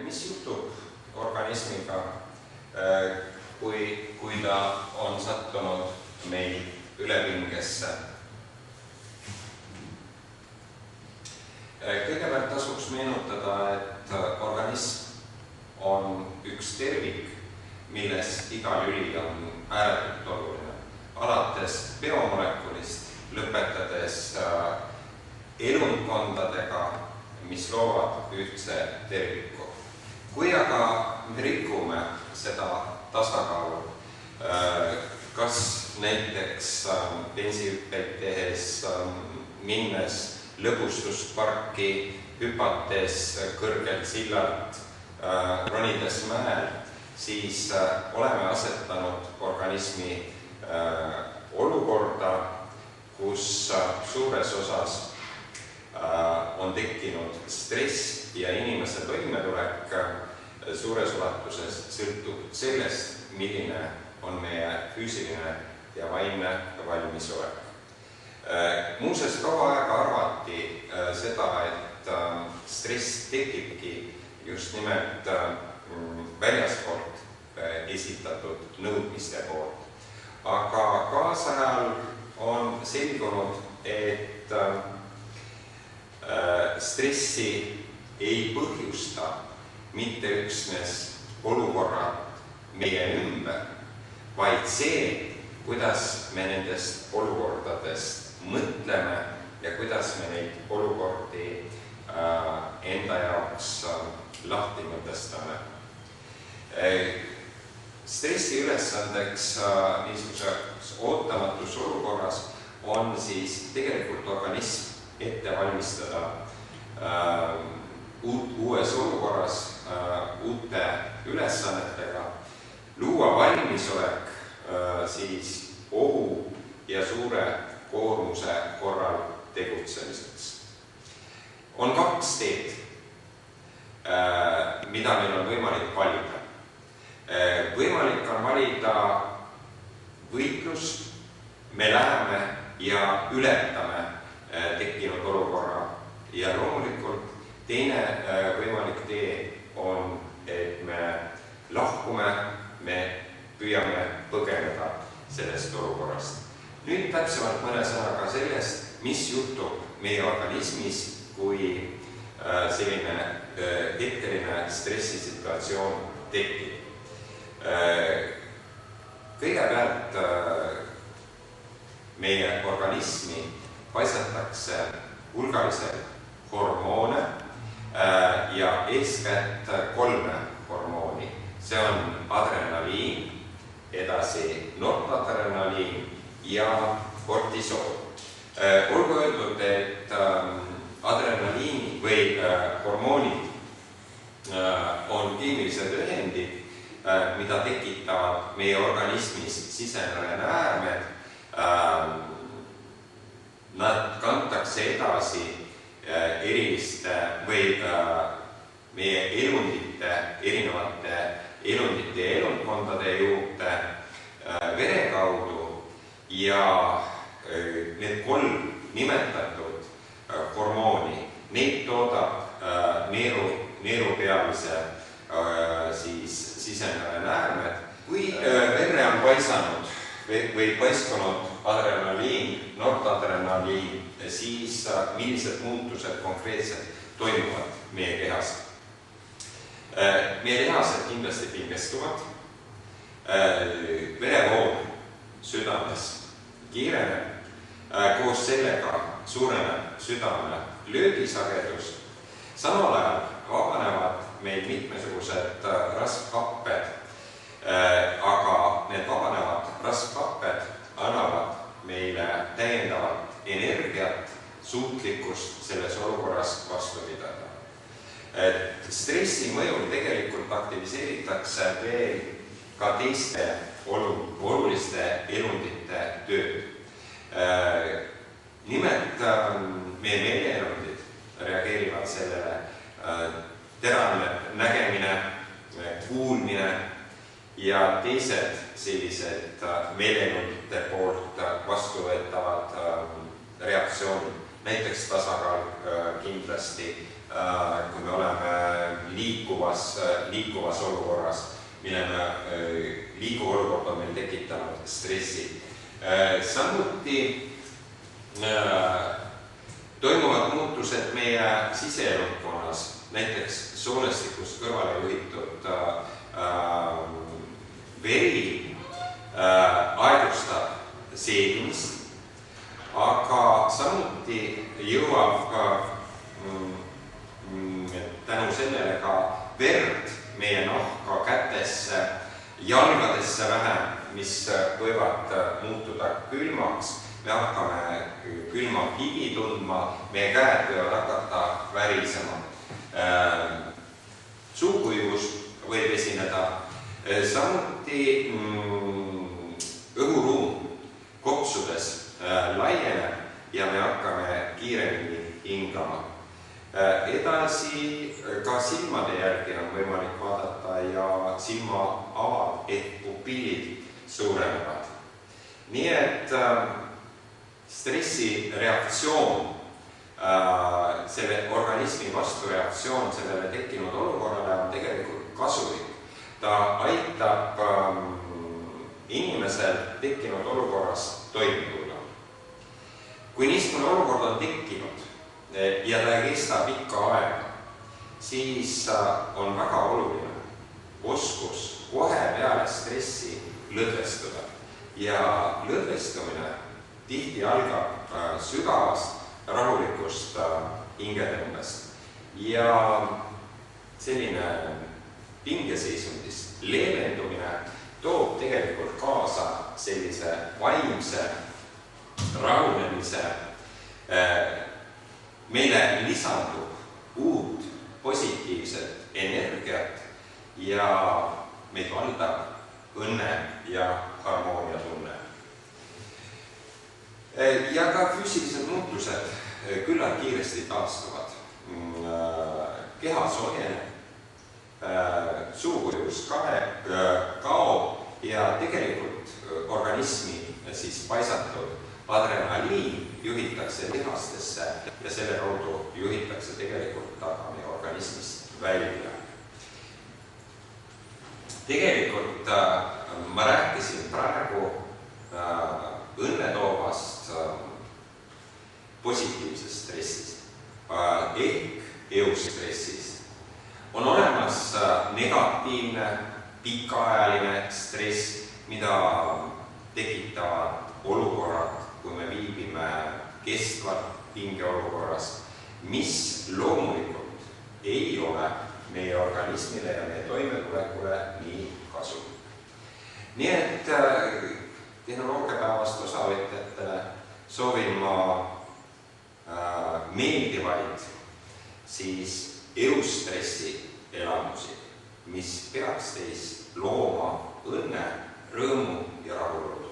mis juhtub organismiga, kui ta on sattunud meil ülepingesse? Kõigepealt tasuks meenutada, et organism on üks tervik, milles iga lüli on ääretult oluline. Alates biomolekulist, lõpetades elundkondadega, mis loovad ühtse terviku. Kui aga me rikume seda tasakaalu, kas näiteks bensihüppeid tehes, minnes lõbustusparki, hüpates kõrgelt sillalt, ronides mäel, siis oleme asetanud organismi olukorda, kus suures osas on tekkinud stress ja inimese toimetulek suures ulatuses sõltub sellest, milline on meie füüsiline ja vaimne valmisolek. Muuseas, kaua aega arvati seda, et stress tekibki just nimelt väljaspoolt esitatud nõudmiste poolt. Aga kaasajal on selgunud, et stressi ei põhjusta mitte üksnes olukorrad meie ümber, vaid see, kuidas me nendest olukordadest mõtleme ja kuidas me neid olukordi enda jaoks lahti mõtestame. Stressi ülesandeks niisuguses ootamatus olukorras on siis tegelikult organism ette valmistada uues olukorras uute ülesannetega, luua valmisolek siis ohu ja suure koormuse korral tegutsemiseks. On kaks teed, mida meil on võimalik valida. Võimalik on valida võitlus, me läheme ja ületame tekkinud olukorra ja loomulikult teine võimalik tee on, et me lahkume, me püüame põgeneda sellest olukorrast. Nüüd täpsemalt mõne sõnaga sellest, mis juhtub meie organismis, kui selline hetkeline stressisituatsioon tekib. Kõigepealt meie organismi paisatakse hulgaliselt hormoone ja eeskätt 3 hormooni. See on adrenaliin, edasi noradrenaliin ja kortisool. Olgu öeldud, et adrenaliini või hormoonid on keemilised ühendid, mida tekitavad meie organismis siseneräärmed. Nad kantakse edasi eriliste või meie elundite, erinevate elundite ja elundkondade juurde vere kaudu ja need 3 nimetatud hormooni, neid toodab neerupealise siseneräärmed. Kui verre on paisanud või paiskunud adrenaliin, noradrenaliin, siis millised muutused konkreetselt toimuvad meie kehas? Meie lihased kindlasti pingestuvad, verevool südames kiireneb, koos sellega suureneb südame löögisagedus. Samal ajal vabanevad meil mitmesugused rasvhapped, aga need vabanevad rasvhapped annavad meile täiendavat energiat, suutlikkust selles olukorras vastu pidada. Stressi mõjul tegelikult aktiviseeritakse veel ka teiste oluliste elundite tööd. Nimelt meie meeleelundid reageerivad sellele, teravneb nägemine, kuulmine ja teised sellised meeleelundite poolt vastuvõetavad reaktsioonid. näiteks tasakaal kindlasti, kui me oleme liikuvas olukorras, liikuv olukord on meil tekitanud stressi. Samuti toimuvad muutused meie siseelukkonnas, näiteks soolestikust kõrvale juhitud veri aeglustab seedimist, aga samuti jõuab tänu sellele ka verd meie nahka, kätesse, jalgadesse vähem, mis võivad muutuda külmaks. Me hakkame külma higi tundma, meie käed võivad hakata värisema. Suukuivus võib esineda. Samuti õhuruum kopsudes laieneb ja me hakkame kiiremini hingama. Edasi ka silmade järgi on võimalik vaadata ja silmaavad ehk pupillid suurenevad. Nii et stressireaktsioon, selle organismi vastureaktsioon sellele tekkinud olukorrale on tegelikult kasulik. Ta aitab inimesel tekkinud olukorras toime tulla. Kui niisugune olukord on tekkinud ja ta ei kesta pikka aega, siis on väga oluline oskus kohe peale stressi lõdvestuda. Ja lõdvestumine tihti algab sügavast rahulikust hingetõmbest. Ja selline pingeseisundist leevendumine toob tegelikult kaasa sellise vaimse rahunemise. Meile lisandub uut positiivset energiat ja meid valdab õnne ja harmoonia tunne. Ja ka füüsilised muutused küllalt kiiresti taastuvad. Keha soojeneb, suukuivus kaob ja tegelikult organismi siis paisatud adrenaliin juhitakse lihastesse ja selle kaudu juhitakse tegelikult aga meie organismist välja. Tegelikult ma rääkisin praegu õnnetoovast positiivsest stressist ehk eustressist. On olemas negatiivne, pikaajaline stress, mida tekitavad olukorrad, kui me viibime kestvalt pingeolukorras, mis loomulikult ei ole meie organismile ja meie toimetulekule nii kasulik. Nii et tehnoloogiapäevast osavõtjatele soovin ma meeldivaid siis eustressi elamusi, mis peaks teis looma õnne, rõõmu ja rahulolu.